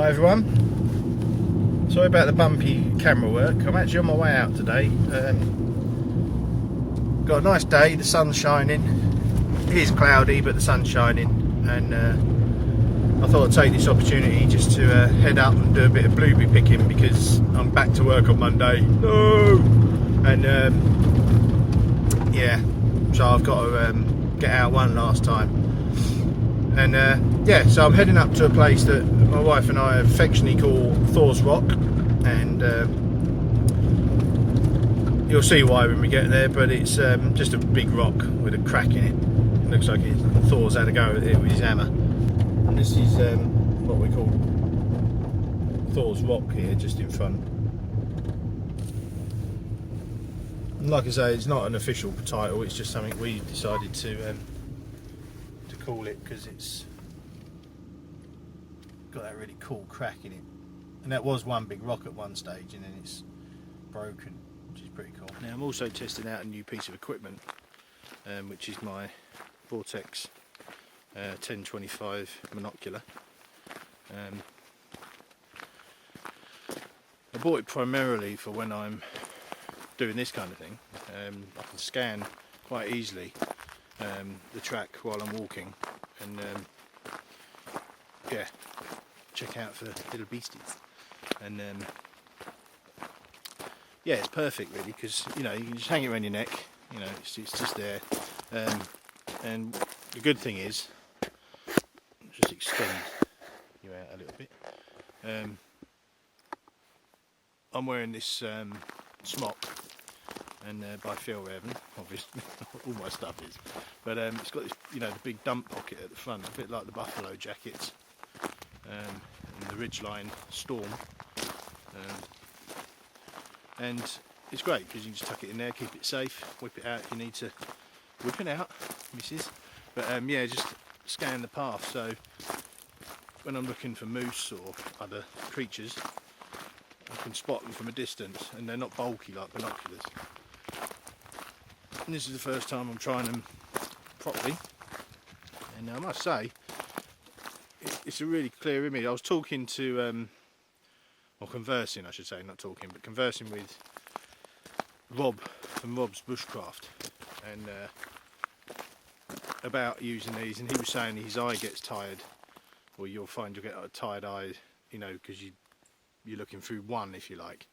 Hi everyone, sorry about the bumpy camera work. I'm actually on my way out today. Got a nice day, the sun's shining. It is cloudy but the sun's shining, and I thought I'd take this opportunity just to head up and do a bit of blueberry picking because I'm back to work on Monday. No! And yeah, so I've got to get out one last time. And yeah, so I'm heading up to a place that my wife and I affectionately call Thor's Rock, and you'll see why when we get there, but it's just a big rock with a crack in it. Looks like Thor's had a go at it with his hammer. And this is what we call Thor's Rock here, just in front. And like I say, it's not an official title, it's just something we decided to call it because it's got that really cool crack in it, and that was one big rock at one stage and then it's broken, which is pretty cool. Now I'm also testing out a new piece of equipment, which is my Vortex 1025 monocular. I bought it primarily for when I'm doing this kind of thing. I can scan quite easily the track while I'm walking, and yeah, check out for little beasties. And yeah, it's perfect really, because you know, you can just hang it around your neck, you know, it's just there. And the good thing is, just extend you out a little bit. I'm wearing this smock, and by Phil Revan, obviously, all my stuff is, but it's got this, you know, the big dump pocket at the front, a bit like the buffalo jackets and the Ridgeline Storm, and it's great because you can just tuck it in there, keep it safe, whip it out if you need to whip it out, missus. But yeah, just scan the path, so when I'm looking for moose or other creatures, I can spot them from a distance, and they're not bulky like binoculars. And this is the first time I'm trying them properly, and I must say it's a really clear image. I was talking to, or conversing I should say, not talking, but conversing with Rob from Rob's Bushcraft, and about using these, and he was saying his eye gets tired, or you'll find you'll get a tired eye, you know, because you're looking through one, if you like.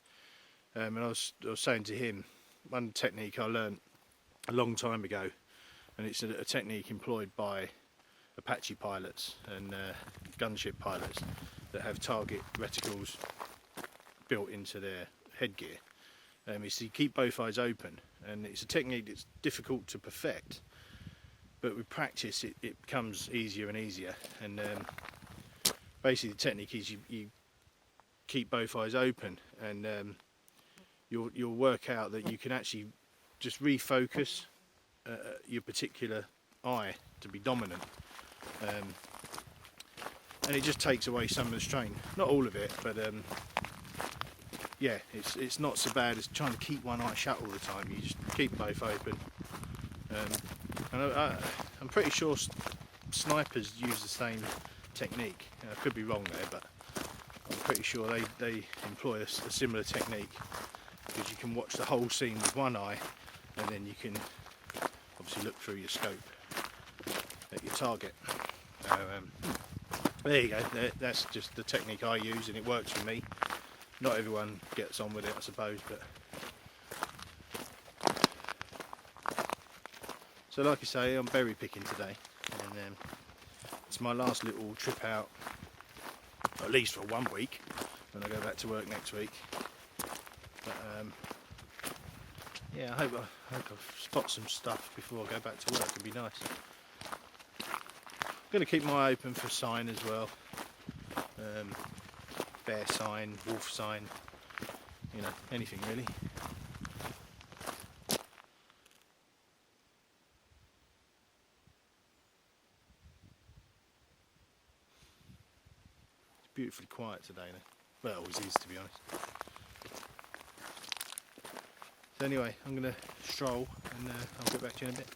And I was saying to him, one technique I learnt a long time ago, and it's a technique employed by Apache pilots and gunship pilots that have target reticles built into their headgear, is to keep both eyes open, and it's a technique that's difficult to perfect, but with practice it becomes easier and easier. And basically the technique is you keep both eyes open, and you'll work out that you can actually just refocus your particular eye to be dominant, and it just takes away some of the strain. Not all of it, but yeah, it's not so bad as trying to keep one eye shut all the time. You just keep both open. And I'm pretty sure snipers use the same technique. I could be wrong there, but I'm pretty sure they employ a similar technique, because you can watch the whole scene with one eye, and then you can obviously look through your scope at your target. There you go, that's just the technique I use, and it works for me. Not everyone gets on with it, I suppose, but so like I say, I'm berry picking today, and it's my last little trip out, at least for 1 week, when I go back to work next week. But yeah, I hope I spot some stuff before I go back to work. It'd be nice. I'm going to keep my eye open for sign as well. Bear sign, wolf sign, you know, anything really. It's beautifully quiet today, though. Well, it always is, to be honest. So anyway, I'm going to stroll, and I'll get back to you in a bit.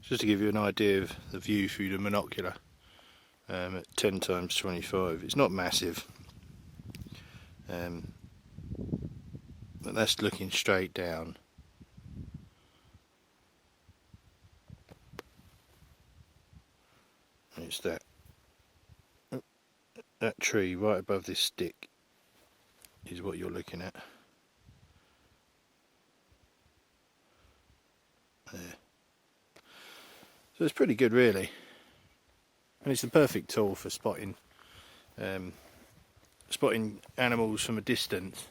Just to give you an idea of the view through the monocular, at 10 times 25. It's not massive, but that's looking straight down. And it's that tree right above this stick is what you're looking at. There. So it's pretty good, really, and it's the perfect tool for spotting animals from a distance,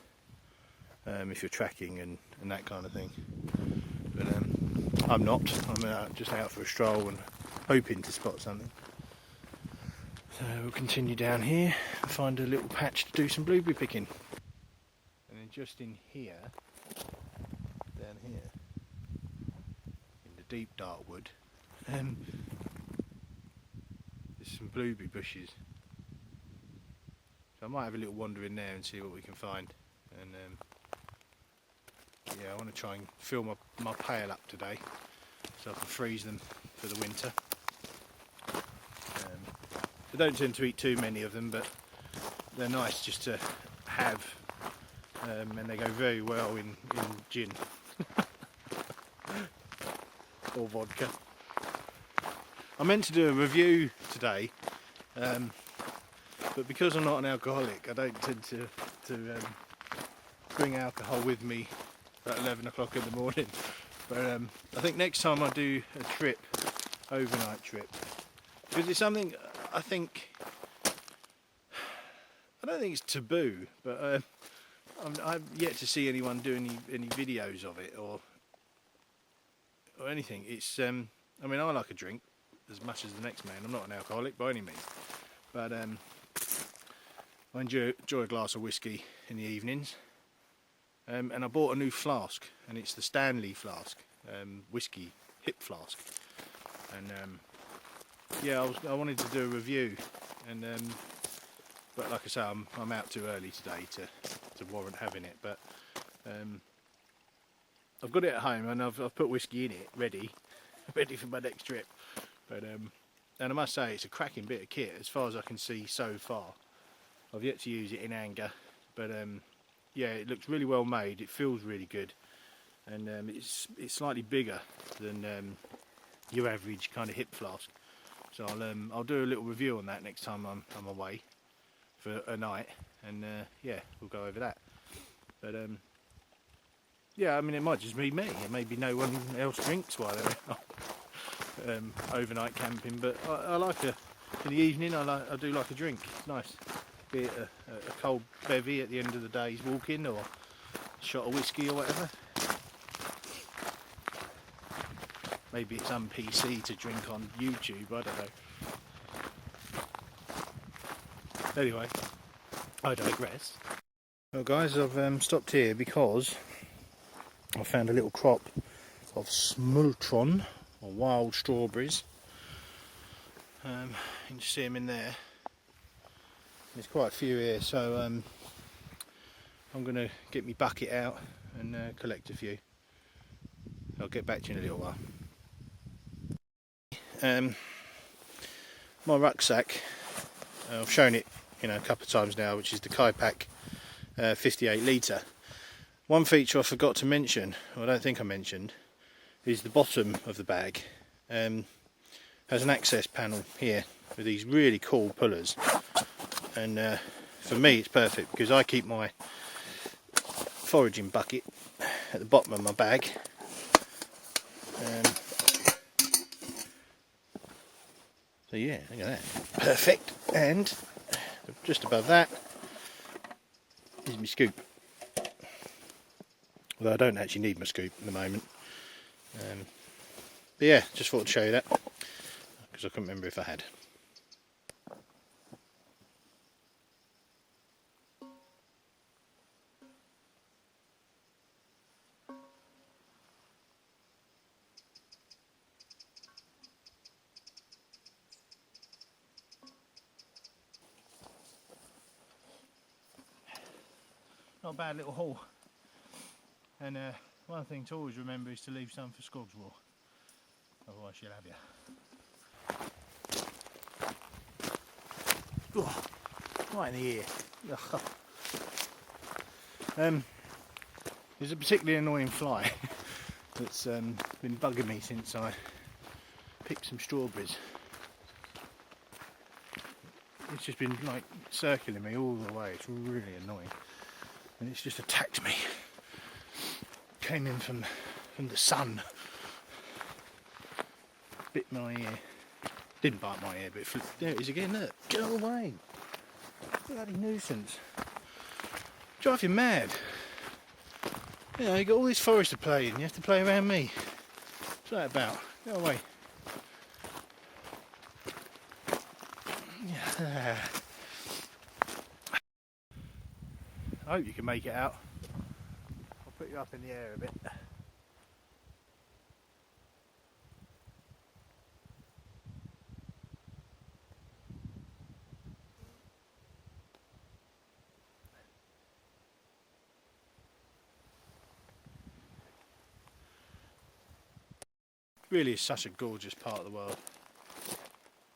if you're tracking and that kind of thing. But I'm not. I'm just out for a stroll and hoping to spot something. So we'll continue down here and find a little patch to do some blueberry picking. And then just in here, down here, in the deep dark wood, there's some blueberry bushes. So I might have a little wander in there and see what we can find. And yeah, I want to try and fill my pail up today so I can freeze them for the winter. I don't tend to eat too many of them, but they're nice just to have, and they go very well in gin or vodka. I meant to do a review today, but because I'm not an alcoholic, I don't tend to bring alcohol with me at 11 o'clock in the morning. But I think next time I do a trip, overnight trip, because it's something I don't think it's taboo, but I've yet to see anyone do any videos of it or anything. It's I mean, I like a drink as much as the next man. I'm not an alcoholic by any means, but I enjoy a glass of whiskey in the evenings. And I bought a new flask, and it's the Stanley flask, whiskey hip flask. And yeah, I wanted to do a review, and but like I say, I'm out too early today to warrant having it. But I've got it at home, and I've put whiskey in it, ready for my next trip. But and I must say, it's a cracking bit of kit as far as I can see so far. I've yet to use it in anger, but yeah, it looks really well made. It feels really good, and it's slightly bigger than your average kind of hip flask. So I'll do a little review on that next time I'm away for a night, and yeah, we'll go over that. But yeah, I mean, it might just be me. Maybe no one else drinks while they're overnight camping. But I like in the evening. I do like a drink. It's nice. Be it a cold bevy at the end of the day's walking, or a shot of whiskey or whatever. Maybe it's un-PC to drink on YouTube, I don't know. Anyway, I digress. Well guys, I've stopped here because I found a little crop of smultron, or wild strawberries. You can see them in there. There's quite a few here, so I'm going to get my bucket out and collect a few. I'll get back to you in a little while. My rucksack, I've shown it a couple of times now, which is the Kaipak 58 litre. One feature I forgot to mention, or I don't think I mentioned, is the bottom of the bag has an access panel here with these really cool pullers. And for me it's perfect because I keep my foraging bucket at the bottom of my bag. So yeah, look at that. Perfect. And just above that is my scoop. Although I don't actually need my scoop at the moment. But yeah, just thought to show you that because I couldn't remember if I had. Not a bad little haul. And one thing to always remember is to leave some for Skogswar, otherwise she'll have you. Oh, right in the ear. There's a particularly annoying fly that's been bugging me since I picked some strawberries. It's just been like circling me all the way. It's really annoying, and it's just attacked me. Came in from the sun, bit my ear. Didn't bite my ear, but there it is again. Look, go away! Bloody nuisance. Drive you mad. You know, you got all this forest to play in. You have to play around me. What's that about? Go away. Yeah. I hope you can make it out. I'll put you up in the air a bit. Really is such a gorgeous part of the world.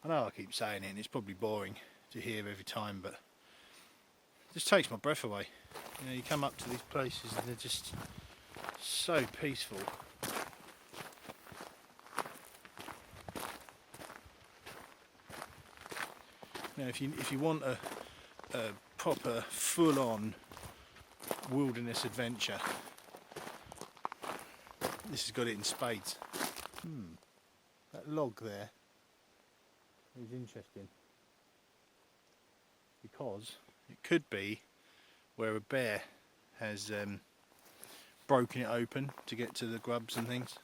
I know I keep saying it and it's probably boring to hear every time, but it just takes my breath away. You know, you come up to these places and they're just so peaceful. You know, if you want a proper full-on wilderness adventure, this has got it in spades. That log there is interesting because it could be where a bear has broken it open to get to the grubs and things.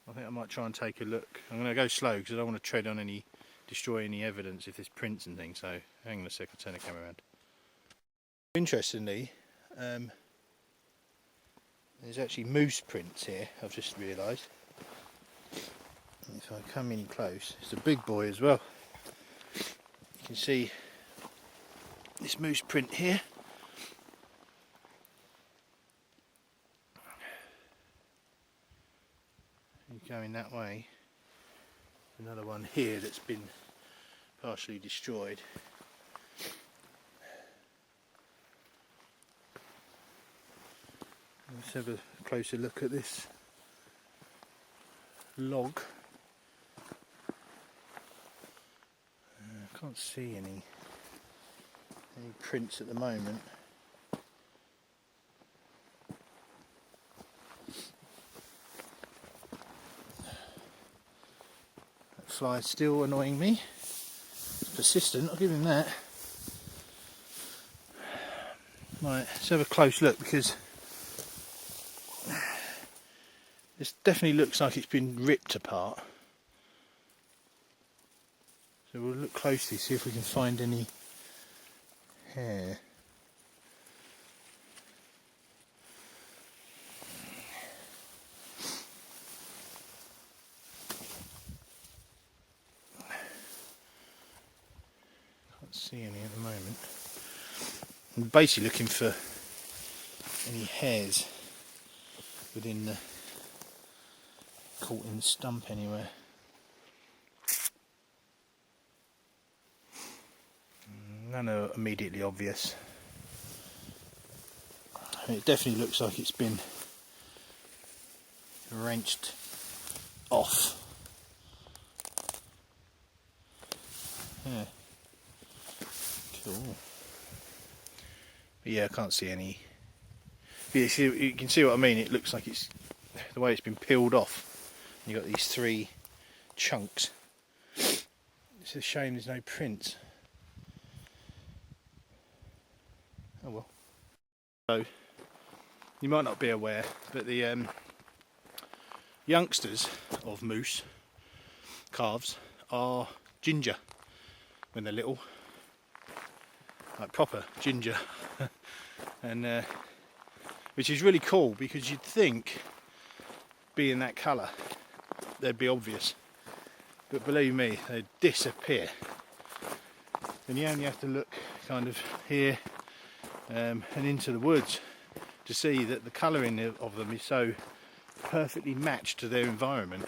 I think I might try and take a look. I'm going to go slow because I don't want to destroy any evidence if there's prints and things, so hang on a sec, I'll turn the camera around. Interestingly, there's actually moose prints here, I've just realised. If I come in close, it's a big boy as well. You can see this moose print here. And going that way, another one here that's been partially destroyed. Let's have a closer look at this log. I can't see any prints at the moment. That fly is still annoying me. It's persistent, I'll give him that. Right, let's have a close look because this definitely looks like it's been ripped apart. So we'll look closely, see if we can find any hair. Can't see any at the moment. I'm basically looking for any hairs within the caught in the stump anywhere. None are immediately obvious. It definitely looks like it's been wrenched off. Yeah. Cool. But yeah, I can't see any. But you can see what I mean. It looks like it's the way it's been peeled off. You got these three chunks. It's a shame there's no prints. Oh well. So you might not be aware, but the youngsters of moose calves are ginger when they're little, like proper ginger, and which is really cool because you'd think, being that colour, they'd be obvious, but believe me, they disappear. And you only have to look kind of here and into the woods to see that the colouring of them is so perfectly matched to their environment.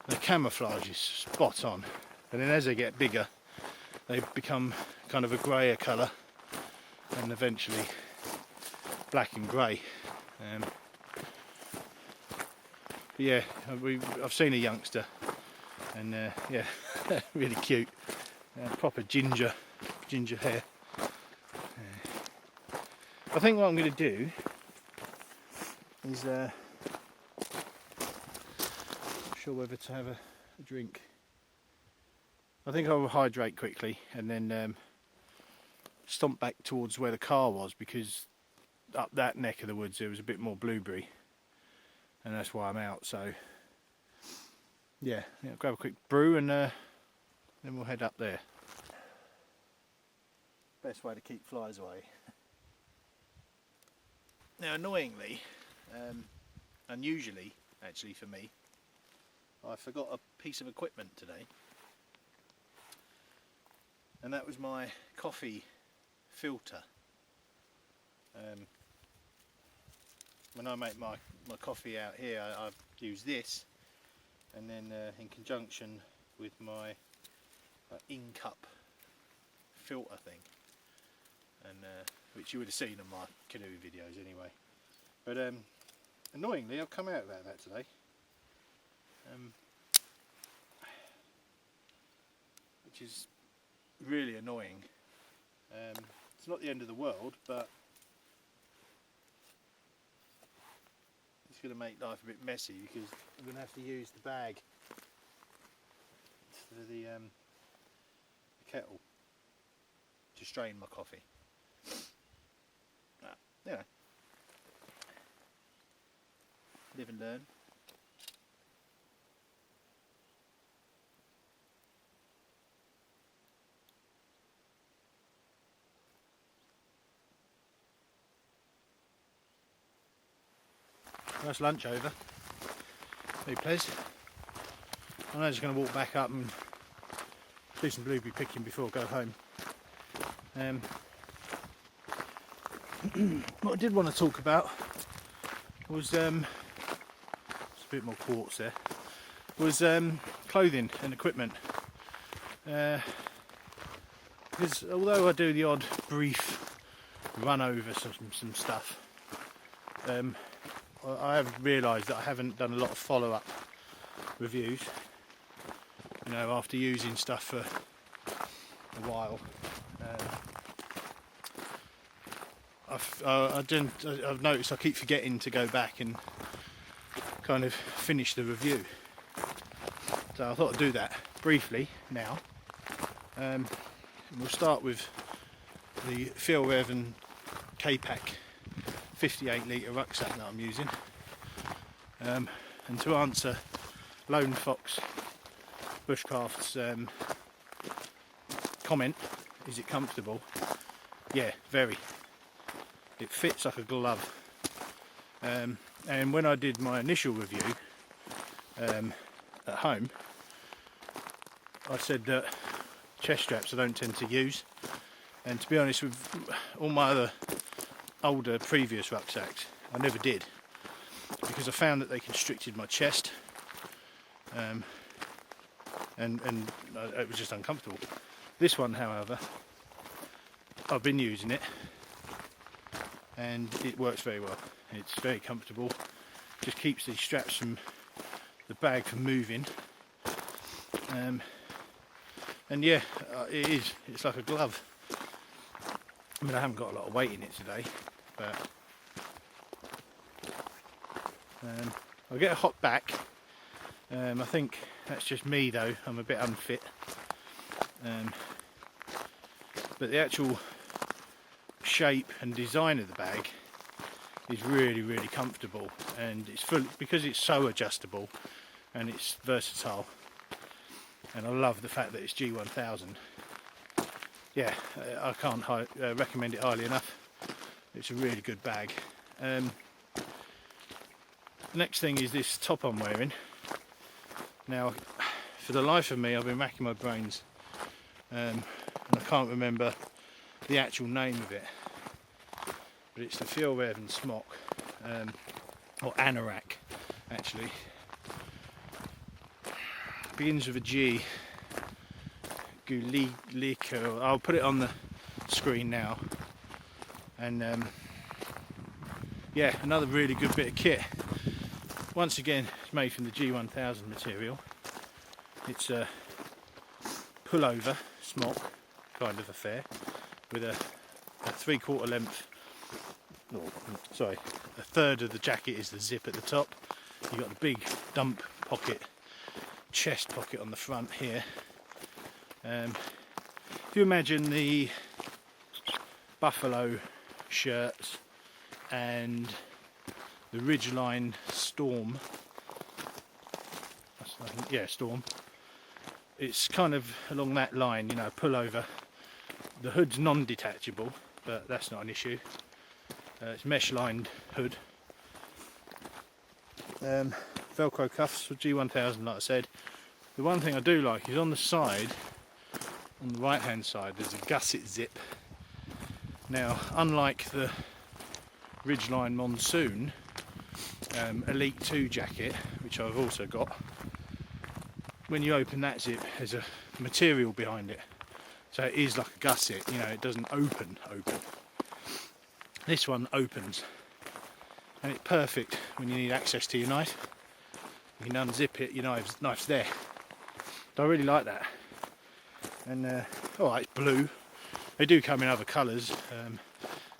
The camouflage is spot on, and then as they get bigger they become kind of a greyer colour and eventually black and grey. Yeah, I've seen a youngster, and yeah, really cute, proper ginger hair. I think what I'm going to do is, not sure whether to have a drink. I think I'll hydrate quickly and then stomp back towards where the car was, because up that neck of the woods there was a bit more blueberry, and that's why I'm out. So yeah, grab a quick brew and then we'll head up there. Best way to keep flies away. Now, annoyingly, unusually actually for me, I forgot a piece of equipment today, and that was my coffee filter. When I make my coffee out here, I use this, and then in conjunction with my in-cup filter thing, and which you would have seen on my canoe videos anyway. But annoyingly, I've come out about that today. Which is really annoying. It's not the end of the world, but it's going to make life a bit messy, because I'm going to have to use the bag instead of the kettle to strain my coffee. You know, live and learn. That's lunch over. Hey, Ples. I'm just going to walk back up and do some blueberry picking before I go home. What I did want to talk about was, there's a bit more quartz there, was clothing and equipment. Because although I do the odd brief run over some stuff, I have realised that I haven't done a lot of follow-up reviews, you know, after using stuff for a while. I've noticed I keep forgetting to go back and kind of finish the review, so I thought I'd do that briefly now. We'll start with the Phil Revan K-Pack 58 litre rucksack that I'm using, and to answer Lone Fox Bushcraft's comment, is it comfortable? Yeah, very. It fits like a glove, and when I did my initial review at home, I said that chest straps I don't tend to use, and to be honest, with all my other older previous rucksacks I never did, because I found that they constricted my chest, and it was just uncomfortable. This one, however, I've been using it and it works very well. It's very comfortable, just keeps these straps from the bag from moving, and yeah, it's like a glove. I mean, I haven't got a lot of weight in it today, but I'll get a hot back. I think that's just me though, I'm a bit unfit, but the actual shape and design of the bag is really comfortable, and it's full because it's so adjustable and it's versatile, and I love the fact that it's G1000. Yeah, I can't recommend it highly enough. It's a really good bag. Next thing is this top I'm wearing. Now, for the life of me, I've been racking my brains, and I can't remember the actual name of it, but it's the Phil Revan smock, or anorak actually. Begins with a G. Lico. I'll put it on the screen now. And yeah, another really good bit of kit. Once again, it's made from the G1000 material. It's a pullover smock kind of affair with a 3/4 length, sorry, a third of the jacket is the zip at the top. You've got the big dump pocket, chest pocket on the front here. If you imagine the buffalo shirts and the Ridgeline Storm, yeah, Storm, it's kind of along that line, you know, pullover. The hood's non-detachable, but that's not an issue. It's mesh lined hood. Velcro cuffs for G1000, like I said. The one thing I do like is on the side, on the right hand side, there's a gusset zip. Now, unlike the Ridgeline Monsoon Elite 2 jacket, which I've also got, when you open that zip, there's a material behind it. So it is like a gusset, you know, it doesn't open. This one opens, and it's perfect when you need access to your knife. You can unzip it, your knife's there. So I really like that. And alright, it's blue. They do come in other colours,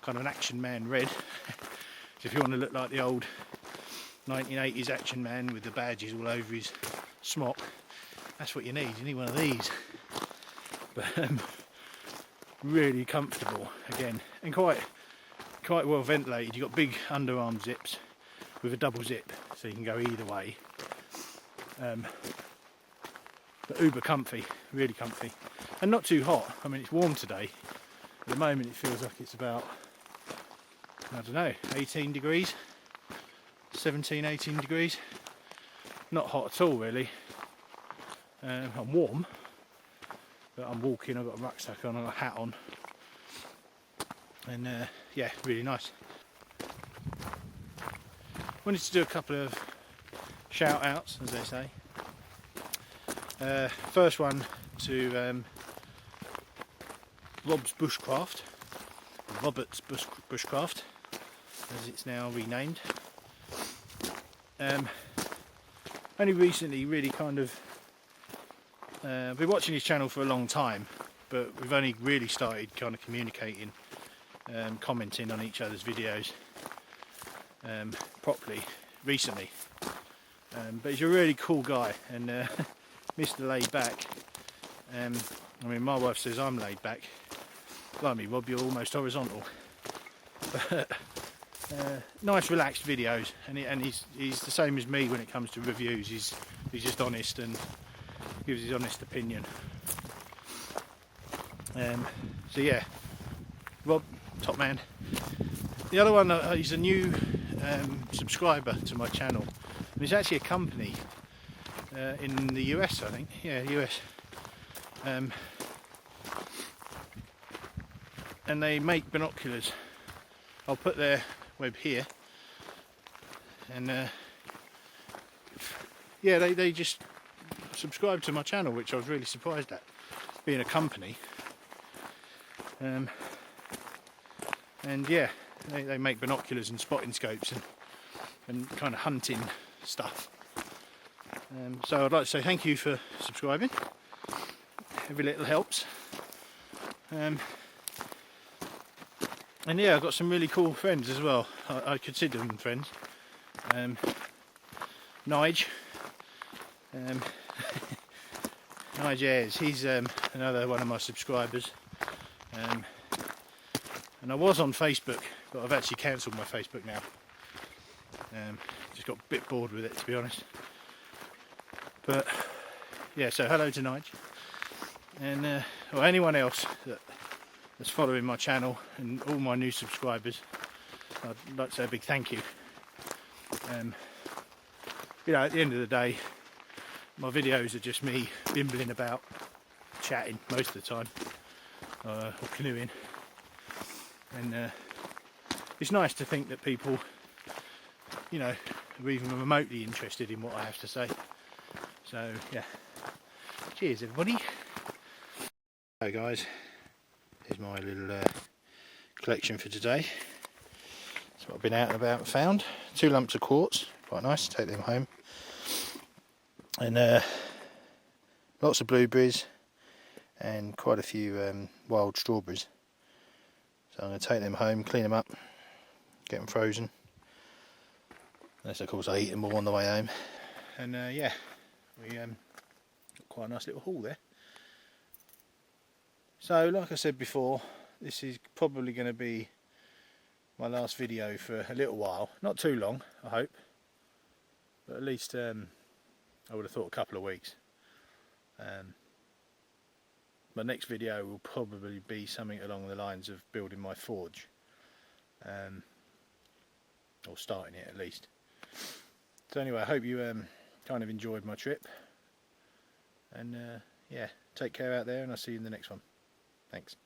kind of an Action Man red. So if you want to look like the old 1980s Action Man with the badges all over his smock, that's what you need. You need one of these. But really comfortable again, and quite well ventilated. You've got big underarm zips with a double zip, so you can go either way. But uber comfy, really comfy, and not too hot. I mean, it's warm today. At the moment it feels like it's about, I don't know, 18 degrees, 17, 18 degrees. Not hot at all really. I'm warm, but I'm walking, I've got a rucksack on, I've got a hat on, and yeah, really nice. Wanted to do a couple of shout outs, as they say. First one to Robert's Bushcraft, as it's now renamed. Only recently really kind of I've been watching his channel for a long time, but we've only really started kind of communicating, commenting on each other's videos properly recently. But he's a really cool guy, and Mr. Laid Back. I mean, my wife says I'm laid back. Blimey, Rob, you're almost horizontal. But nice, relaxed videos, and he's the same as me when it comes to reviews. He's just honest and gives his honest opinion. So yeah, Rob, top man. The other one, he's a new subscriber to my channel, and it's actually a company in the US, I think. Yeah, US. And they make binoculars. I'll put their web here, and yeah, they just subscribed to my channel, which I was really surprised at, being a company. And yeah, they make binoculars and spotting scopes and kind of hunting stuff. So I'd like to say thank you for subscribing. Every little helps. And yeah, I've got some really cool friends as well. I consider them friends. Nige. Nige Ayres, he's another one of my subscribers. And I was on Facebook, but I've actually cancelled my Facebook now. Just got a bit bored with it, to be honest. But yeah, so hello to Nige, and or anyone else that's following my channel, and all my new subscribers. I'd like to say a big thank you. You know, at the end of the day, my videos are just me bimbling about, chatting most of the time, or canoeing, and it's nice to think that people, you know, are even remotely interested in what I have to say. So yeah, cheers everybody. Hey guys, here's my little collection for today. That's what I've been out and about and found. 2 lumps of quartz, quite nice, take them home. And lots of blueberries and quite a few wild strawberries. So I'm going to take them home, clean them up, get them frozen. Unless of course I eat them all on the way home. And yeah, we got quite a nice little haul there. So like I said before, this is probably going to be my last video for a little while. Not too long, I hope. But at least I would have thought a couple of weeks. My next video will probably be something along the lines of building my forge. Or starting it at least. So anyway, I hope you kind of enjoyed my trip. And yeah, take care out there and I'll see you in the next one. Thanks.